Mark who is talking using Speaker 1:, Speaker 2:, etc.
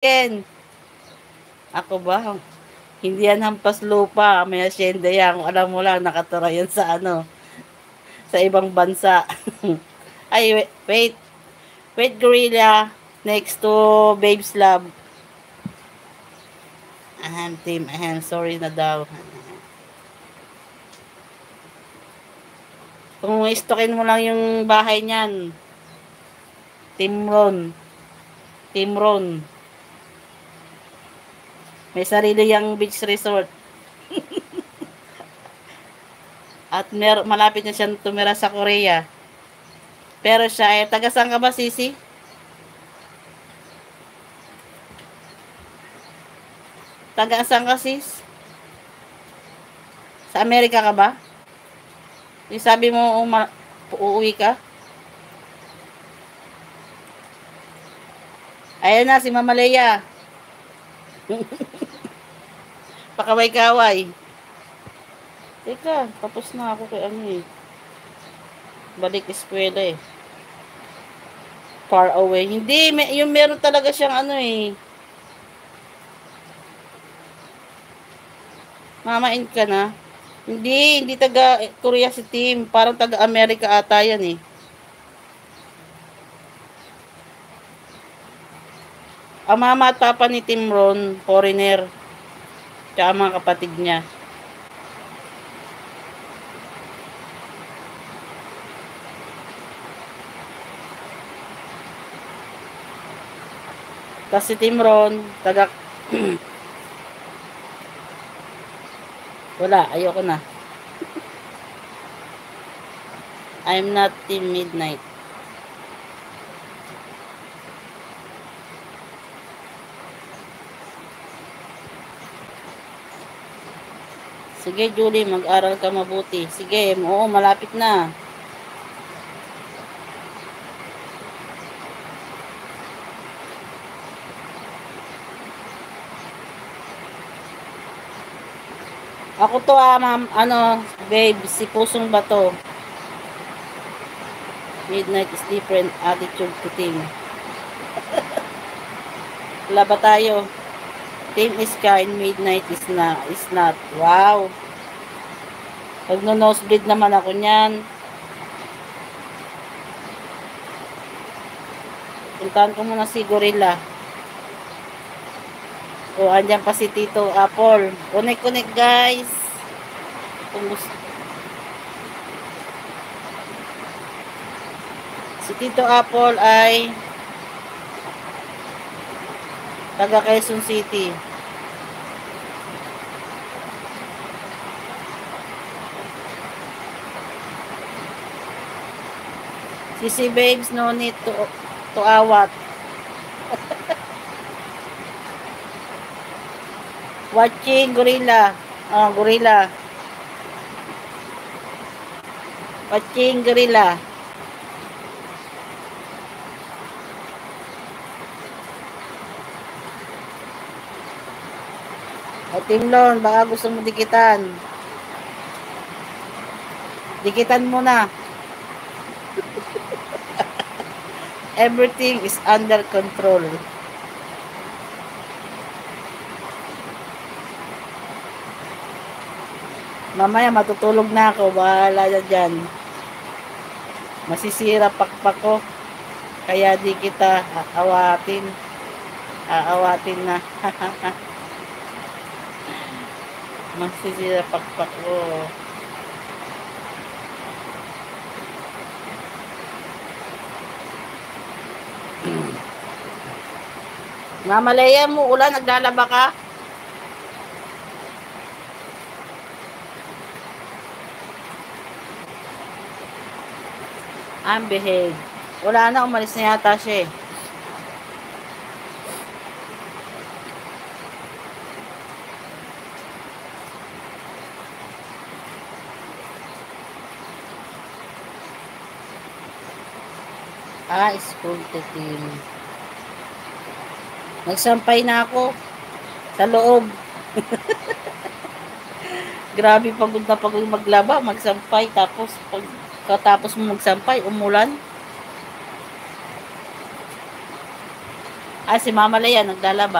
Speaker 1: Ken, ako ba? Hindi yan hampas lupa, may asyenda yan. Kung alam mo lang, nakatira yan sa sa ibang bansa. Ay, wait, Gorilla. Next to Babes Love. Team, sorry na daw. Kung istokin mo lang yung bahay niyan, Team Ron. Team Ron. May sarili yang beach resort. At malapit na siyang tumira sa Korea. Pero siya ay taga saan ka ba, Sisi? Taga saan ka, sis? Sa Amerika ka ba? Yung sabi mo uuwi ka? Ayan na si Mama Leia. Pakaway-kaway. Teka, tapos na ako kay Balik eskwela eh. Far away. Hindi, yung meron talaga siyang Mamain ka na. Hindi taga Korea si Team. Parang taga Amerika ata yan eh. Ang mama at papa ni Team Ron, foreigner. Tsaka mga kapatid niya. Kasi Team Ron, taga wala, ayoko na. I'm not Team Midnight. Sige, Julie, mag-aral ka mabuti. Sige, oo, malapit na. Ako to ma'am, babe, si Pusong Bato. Midnight is different attitude to team. Wala ba tayo? Team is kind, midnight is not. Wow. Pag no-nosebleed naman ako niyan. Puntahan ko muna si Gorilla. O, andyan pa si Tito Apple. Connect guys. Si Tito Apple ay taga Quezon City. Si Babes, no need to awat. Watching Gorilla. Gorilla. Watching Gorilla. O Team Lon, baka gusto mo dikitan. Dikitan mo na. Everything is under control. Mamaya matutulog na ako. Bahala na dyan. Masisira pakpak ko. Kaya di kita aawatin. Aawatin na. Masisira pakpak ko. Mama Leia mo, ulan, naglalaba ka? Behave. Wala na, umalis na yata siya eh. School to team. Nagsampay na ako sa loob. Grabe, pagod na pagod maglaba, magsampay, tapos pagkatapos mo magsampay, umulan. Si Mama Lea naglalaba.